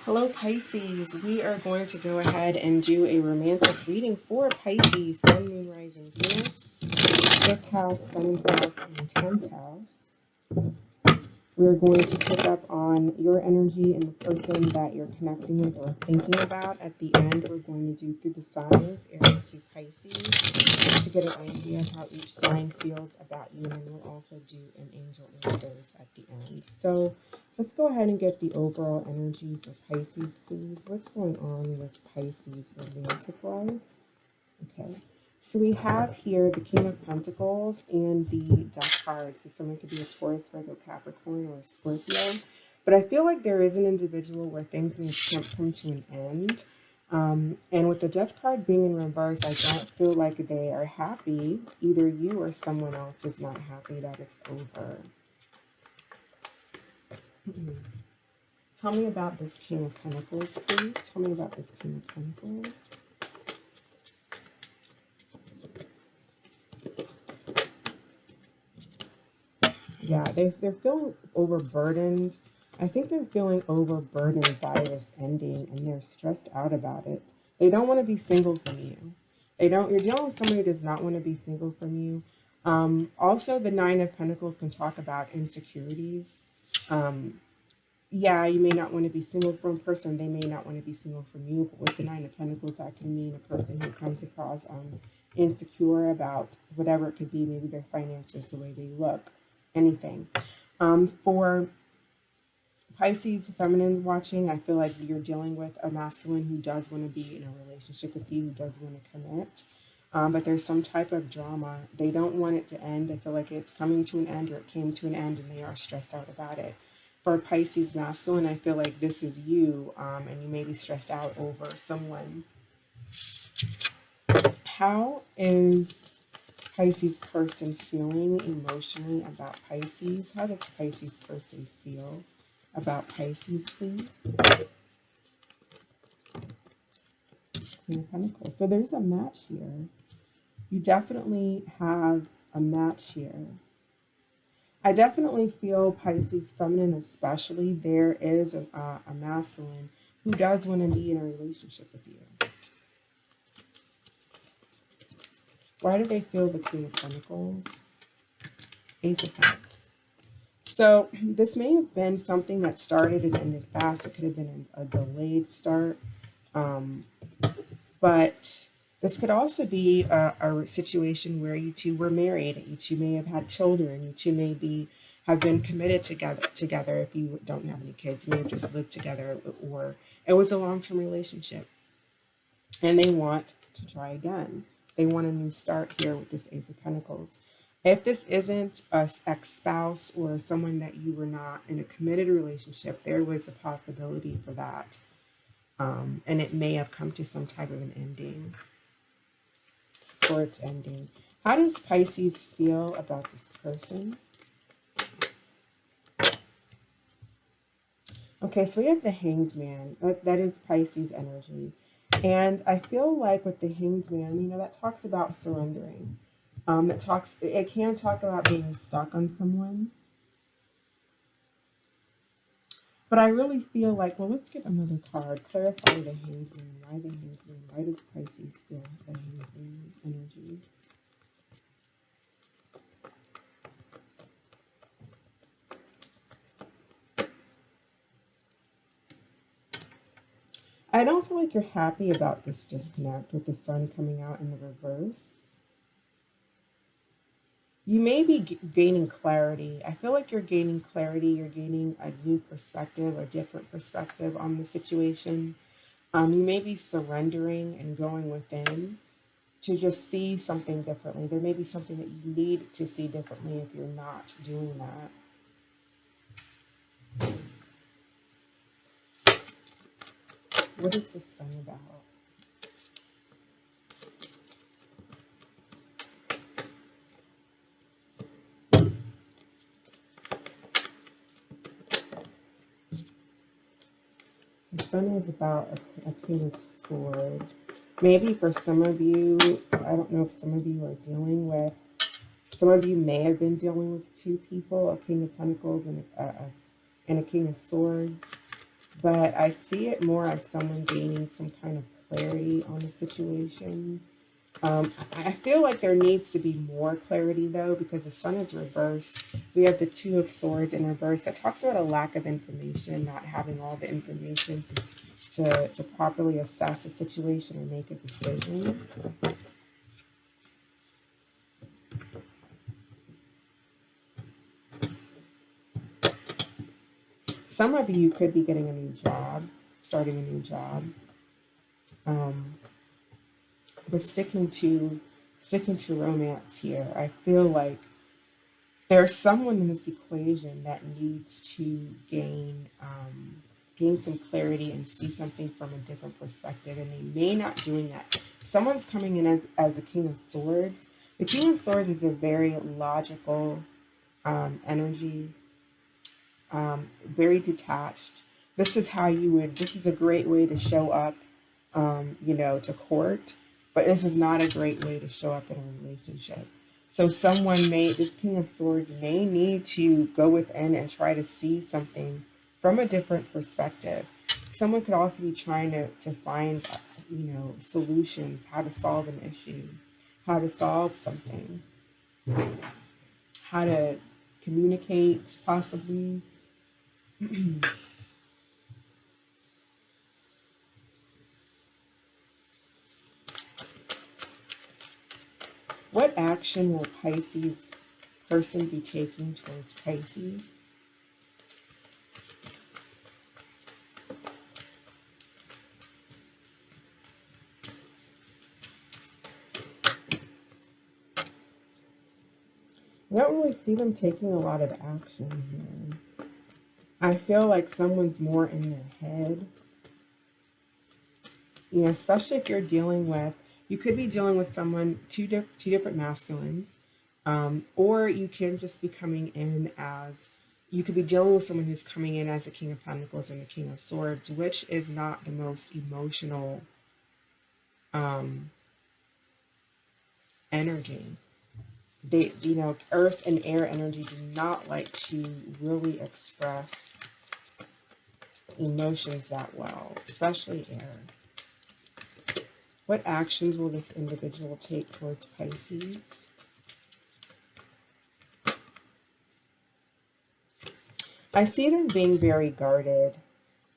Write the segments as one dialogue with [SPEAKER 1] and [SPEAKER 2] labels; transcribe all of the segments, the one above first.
[SPEAKER 1] Hello Pisces, we are going to go ahead and do a romantic reading for Pisces, Sun, Moon, Rising, Venus, 5th house, 7th house, and 10th house. We're going to pick up on your energy and the person that you're connecting with or thinking about. At the end, we're going to do through the signs, Aries through Pisces, to get an idea of how each sign feels about you, and then we'll also do an angel answers at the end. So let's go ahead and get the overall energy for Pisces, please. What's going on with Pisces romantic life? Okay. So we have here the King of Pentacles and the Death card. So someone could be a Taurus, Virgo, Capricorn, or a Scorpio. But I feel like there is an individual where things may come to an end. And with the Death card being in reverse, I don't feel like they are happy. Either you or someone else is not happy that it's over. Tell me about this King of Pentacles, please. Tell me about this King of Pentacles. Yeah, they're feeling overburdened. I think they're feeling overburdened by this ending, and they're stressed out about it. They don't want to be single from you. You're dealing with somebody who does not want to be single from you. Also, the Nine of Pentacles can talk about insecurities. Yeah, you may not want to be single from a person. They may not want to be single from you. But with the Nine of Pentacles, that can mean a person who comes across insecure about whatever it could be. Maybe their finances, the way they look, anything. For Pisces feminine watching, I feel like you're dealing with a masculine who does want to be in a relationship with you, who does want to commit. But there's some type of drama. They don't want it to end. I feel like it's coming to an end, or it came to an end, and they are stressed out about it. For Pisces masculine, I feel like this is you, and you may be stressed out over someone. How is Pisces person feeling emotionally about Pisces? How does Pisces person feel about Pisces, please? Queen of Pentacles. So there's a match here. You definitely have a match here. I definitely feel Pisces feminine especially. There is a masculine who does want to be in a relationship with you. Why do they feel the Queen of Pentacles? Ace of Cups. So this may have been something that started and ended fast. It could have been a delayed start. But this could also be a situation where you two were married. You two may have had children. You two have been committed together. If you don't have any kids, you may have just lived together, or it was a long-term relationship. And they want to try again. They want a new start here with this Ace of Pentacles. If this isn't an ex-spouse or someone that you were not in a committed relationship, there was a possibility for that. And it may have come to some type of an ending, or it's ending. How does Pisces feel about this person? Okay, so we have the Hanged Man. That is Pisces energy. And I feel like with the Hanged Man, that talks about surrendering. It can talk about being stuck on someone. But I really feel like, well, let's get another card. Clarify the Hanged Man. Why the Hanged Man? Why does Pisces feel the Hanged Man energy? I don't feel like you're happy about this disconnect with the Sun coming out in the reverse. You may be gaining clarity. I feel like you're gaining clarity. You're gaining a new perspective, a different perspective on the situation. You may be surrendering and going within to just see something differently. There may be something that you need to see differently if you're not doing that. What is the Sun about? The Sun is about a King of Swords. Maybe for some of you, I don't know if some of you are dealing with, some of you may have been dealing with two people, a King of Pentacles and a King of Swords. but I see it more as someone gaining some kind of clarity on the situation. I feel like there needs to be more clarity though, because the sun is reversed. We have the Two of Swords in reverse. That talks about a lack of information, not having all the information to properly assess a situation or make a decision. Some of you could be getting a new job, starting a new job. But sticking to romance here, I feel like there's someone in this equation that needs to gain some clarity and see something from a different perspective, and they may not doing that. Someone's coming in as a King of Swords. The King of Swords is a very logical energy, very detached. This is how you would. This is a great way to show up, to court, but this is not a great way to show up in a relationship. So this King of Swords may need to go within and try to see something from a different perspective. Someone could also be trying to find, solutions, how to solve an issue, how to solve something, how to communicate, possibly. What action will Pisces person be taking towards Pisces? I don't really see them taking a lot of action here. I feel like someone's more in their head. Especially if you could be dealing with someone, two different masculines, or you can just be you could be dealing with someone who's coming in as the King of Pentacles and the King of Swords, which is not the most emotional energy. Earth and air energy do not like to really express emotions that well, especially air. What actions will this individual take towards Pisces? I see them being very guarded.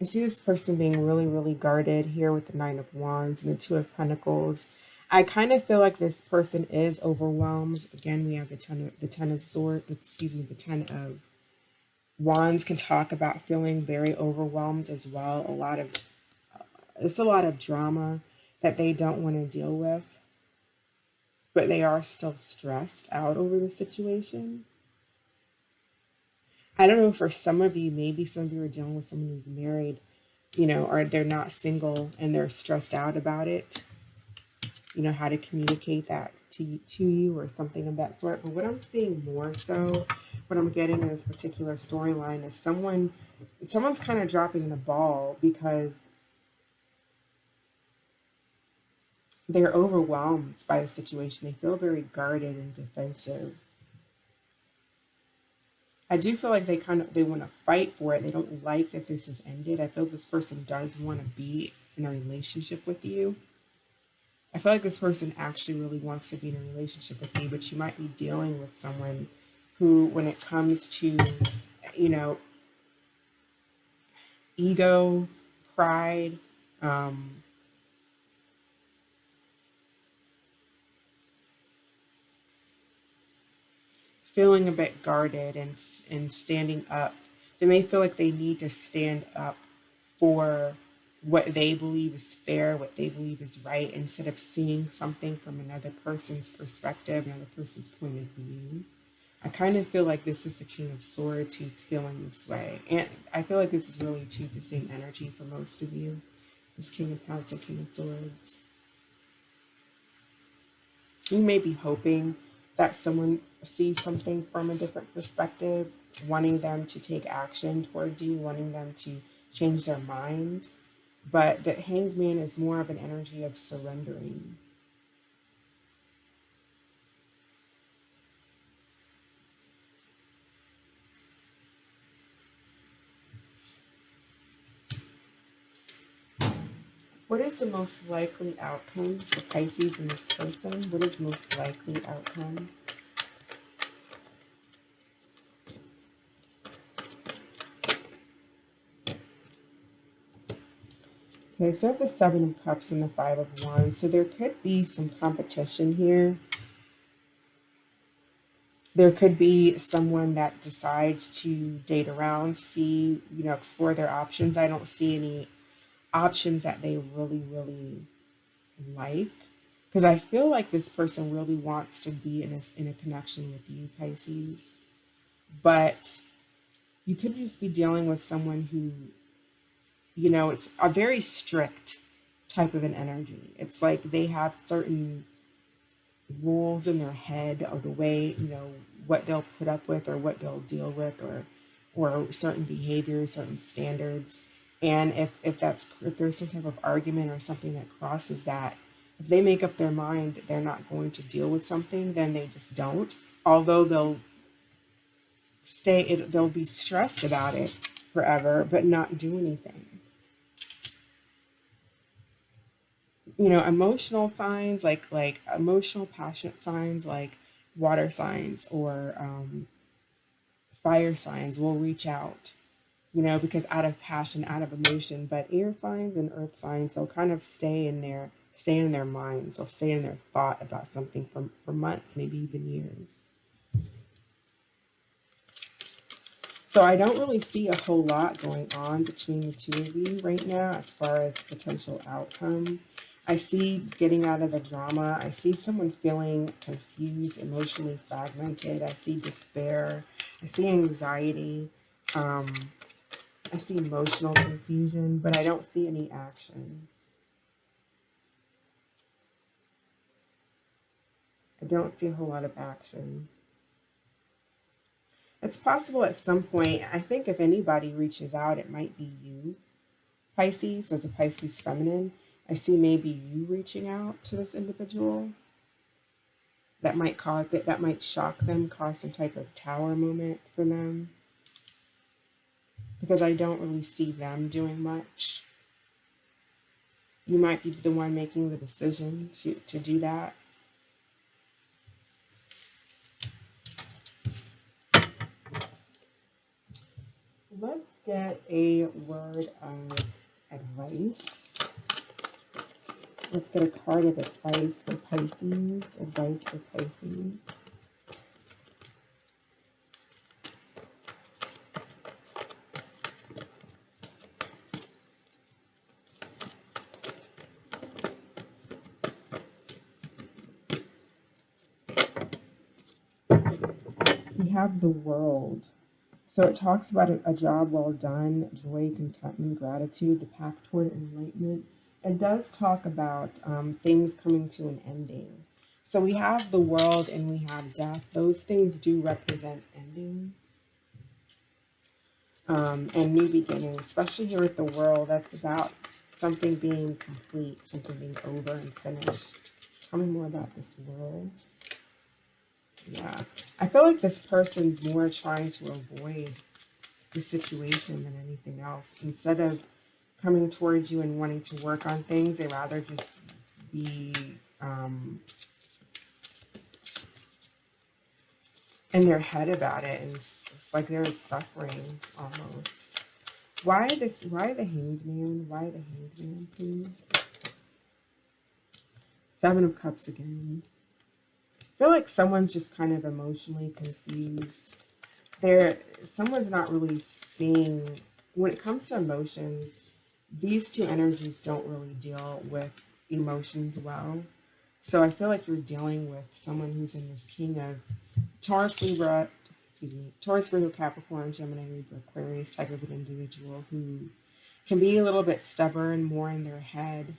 [SPEAKER 1] I see this person being really, really guarded here with the Nine of Wands and the Two of Pentacles. I kind of feel like this person is overwhelmed. Again, we have the Ten of Wands can talk about feeling very overwhelmed as well. It's a lot of drama that they don't want to deal with, but they are still stressed out over the situation. I don't know, for some of you, maybe some of you are dealing with someone who's married, or they're not single and they're stressed out about it. How to communicate that to you or something of that sort. But what I'm seeing more so, what I'm getting in this particular storyline is someone's kind of dropping the ball because they're overwhelmed by the situation. They feel very guarded and defensive. I do feel like they want to fight for it. They don't like that this has ended. I feel this person does want to be in a relationship with you. I feel like this person actually really wants to be in a relationship with you, but you might be dealing with someone who, when it comes to, ego, pride, feeling a bit guarded and standing up. They may feel like they need to stand up for what they believe is fair, what they believe is right, instead of seeing something from another person's perspective, another person's point of view. I kind of feel like this is the King of Swords who's feeling this way. And I feel like this is really the same energy for most of you. This King of Pentacles and King of Swords. You may be hoping that someone sees something from a different perspective, wanting them to take action towards you, wanting them to change their mind. But the Hanged Man is more of an energy of surrendering. What is the most likely outcome for Pisces and this person? What is the most likely outcome? Okay, so I have the Seven of Cups and the Five of Wands. So there could be some competition here. There could be someone that decides to date around, see, explore their options. I don't see any options that they really, really like. Because I feel like this person really wants to be in a connection with you, Pisces. But you could just be dealing with someone who, it's a very strict type of an energy. It's like they have certain rules in their head of the way, what they'll put up with or what they'll deal with, or certain behaviors, certain standards. And if there's some type of argument or something that crosses that, if they make up their mind that they're not going to deal with something, then they just don't. Although they'll be stressed about it forever, but not do anything. Emotional signs, like emotional passionate signs, like water signs or fire signs will reach out, because out of passion, out of emotion. But air signs and earth signs, they'll kind of stay in their minds. They'll stay in their thought about something for months, maybe even years. So I don't really see a whole lot going on between the two of you right now as far as potential outcome. I see getting out of the drama. I see someone feeling confused, emotionally fragmented. I see despair. I see anxiety. I see emotional confusion, but I don't see any action. I don't see a whole lot of action. It's possible at some point, I think if anybody reaches out, it might be you, Pisces, as a Pisces feminine. I see maybe you reaching out to this individual. That might shock them, cause some type of tower moment for them. Because I don't really see them doing much. You might be the one making the decision to do that. Let's get a word of advice. Let's get a card of advice for Pisces. Advice for Pisces. We have the World. So it talks about a job well done, joy, contentment, gratitude, the path toward enlightenment. It does talk about things coming to an ending. So we have the World and we have death. Those things do represent endings and new beginnings, especially here with the World. That's about something being complete, something being over and finished. Tell me more about this World. Yeah, I feel like this person's more trying to avoid the situation than anything else. Instead of coming towards you and wanting to work on things, they rather just be in their head about it, and it's like they're suffering almost. Why the Hanged Man? Why the Hanged Man, please? Seven of Cups again. I feel like someone's just kind of emotionally confused. Someone's not really seeing, when it comes to emotions, these two energies don't really deal with emotions well. So I feel like you're dealing with someone who's in this king of Taurus, Virgo, Capricorn, Gemini, Libra, Aquarius type of an individual who can be a little bit stubborn, more in their head.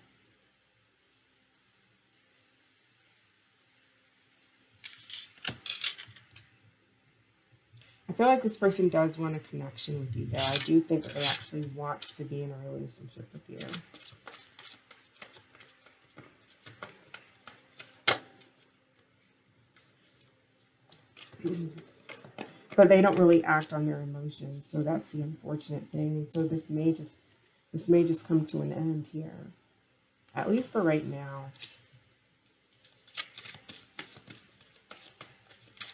[SPEAKER 1] I feel like this person does want a connection with you, though. I do think that they actually want to be in a relationship with you. But they don't really act on their emotions, so that's the unfortunate thing. And so this may just come to an end here. at least for right now.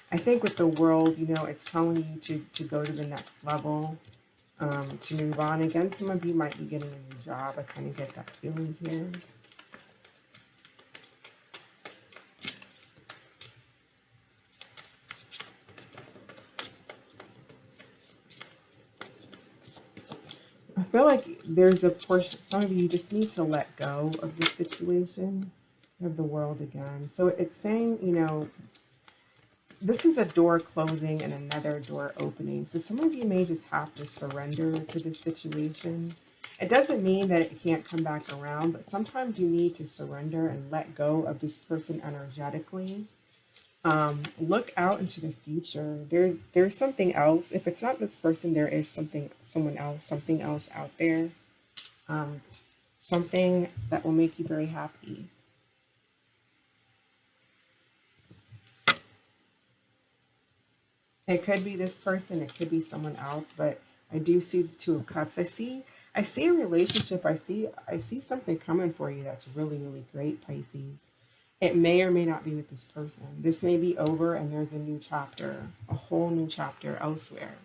[SPEAKER 1] I think with the world, you know, it's telling you to go to the next level, to move on. Again, some of you might be getting a new job. I kind of get that feeling here. I feel like there's a portion, some of you just need to let go of this situation, of the world again. So it's saying, you know, this is a door closing and another door opening. So some of you may just have to surrender to this situation. It doesn't mean that it can't come back around, but sometimes you need to surrender and let go of this person energetically. Look out into the future. There's something else. If it's not this person, there is something else out there. Something that will make you very happy. It could be this person, it could be someone else, but I do see the Two of Cups. I see a relationship. I see something coming for you that's really, really great, Pisces. It may or may not be with this person. This may be over and there's a new chapter, a whole new chapter elsewhere.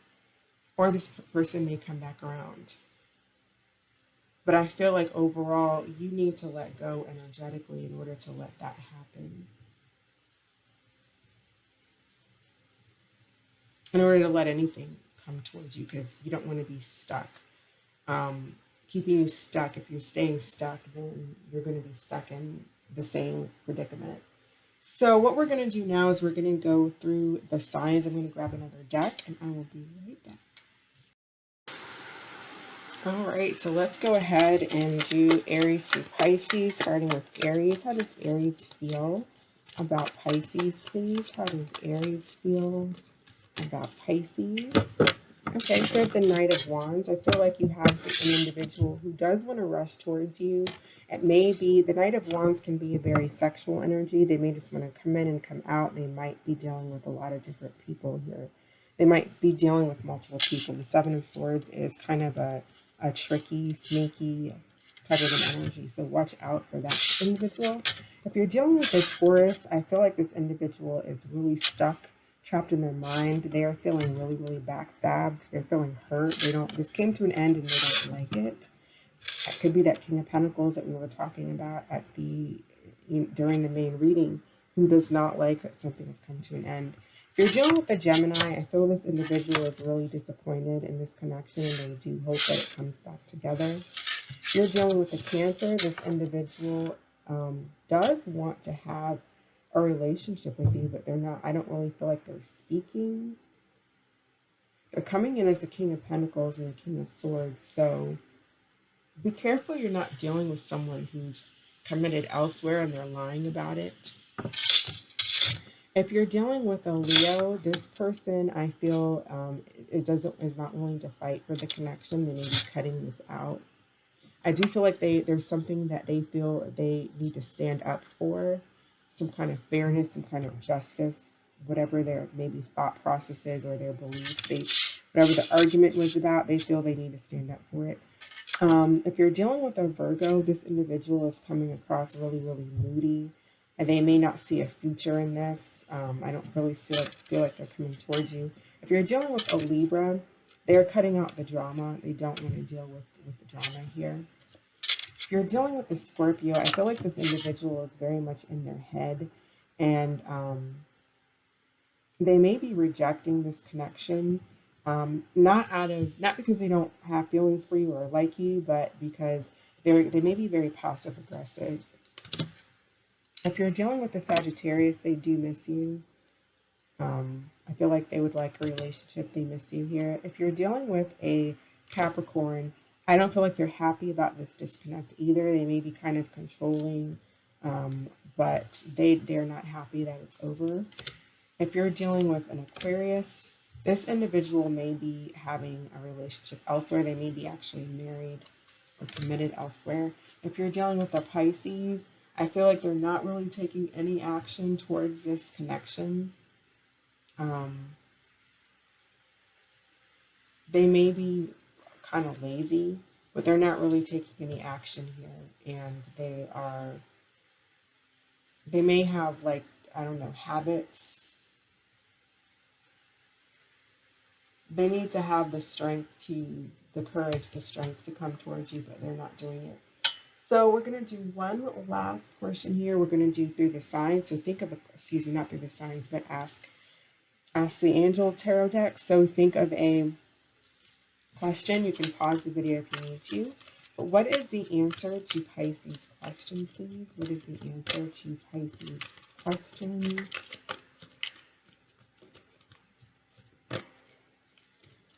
[SPEAKER 1] Or this person may come back around. But I feel like overall, you need to let go energetically in order to let that happen. In order to let anything come towards you, because you don't want to be stuck. Keeping you stuck, if you're staying stuck, then you're going to be stuck in the same predicament. So what we're going to do now is we're going to go through the signs. I'm going to grab another deck and I will be right back. All right, so let's go ahead and do Aries through Pisces, starting with Aries. How does Aries feel about Pisces, please? How does Aries feel about Pisces? Okay, so the Knight of Wands, I feel like you have an individual who does want to rush towards you. It may be, the Knight of Wands can be a very sexual energy. They may just want to come in and come out. They might be dealing with a lot of different people here. They might be dealing with multiple people. The Seven of Swords is kind of a tricky, sneaky type of an energy. So watch out for that individual. If you're dealing with a Taurus, I feel like this individual is really stuck, trapped in their mind. They are feeling really, really backstabbed. They're feeling hurt. This came to an end and they don't like it. It could be that King of Pentacles that we were talking about during the main reading, who does not like that something has come to an end. If you're dealing with a Gemini, I feel this individual is really disappointed in this connection and they do hope that it comes back together. If you're dealing with a Cancer, this individual does want to have a relationship with you, but they're not. I don't really feel like they're speaking. They're coming in as the King of Pentacles and the King of Swords, so be careful you're not dealing with someone who's committed elsewhere and they're lying about it. If you're dealing with a Leo, this person, I feel, is not willing to fight for the connection. They may be cutting this out. I do feel like there's something that they feel they need to stand up for, some kind of fairness, some kind of justice, whatever their maybe thought process is or their beliefs. Whatever the argument was about, they feel they need to stand up for it. If you're dealing with a Virgo, this individual is coming across really, really moody. And they may not see a future in this. I don't really feel like they're coming towards you. If you're dealing with a Libra, they're cutting out the drama. They don't want to deal with the drama here. If you're dealing with a Scorpio, I feel like this individual is very much in their head. And they may be rejecting this connection. Not because they don't have feelings for you or like you, but because they may be very passive aggressive. If you're dealing with a Sagittarius, they do miss you. I feel like they would like a relationship. They miss you here. If you're dealing with a Capricorn, I don't feel like they're happy about this disconnect either. They may be kind of controlling, but they're not happy that it's over. If you're dealing with an Aquarius, this individual may be having a relationship elsewhere. They may be actually married or committed elsewhere. If you're dealing with a Pisces, I feel like they're not really taking any action towards this connection. They may be kind of lazy. but they're not really taking any action here. And they may have, like, I don't know, habits. They need to have the courage, the strength to come towards you, but they're not doing it. So we're going to do one last portion here. We're going to do through the signs. So think of not through the signs, but ask the Angel Tarot deck. So think of a question. You can pause the video if you need to. But what is the answer to Pisces' question, please? What is the answer to Pisces' question?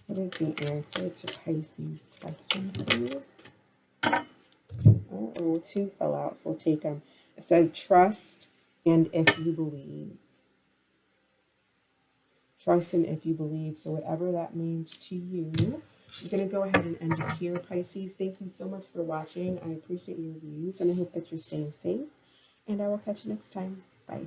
[SPEAKER 1] What is the answer to Pisces' question, please? Oh, two fell out, so we'll take them. It said trust and if you believe. Trust and if you believe. So whatever that means to you. I'm going to go ahead and end it here, Pisces. Thank you so much for watching. I appreciate your views, and I hope that you're staying safe. And I will catch you next time. Bye.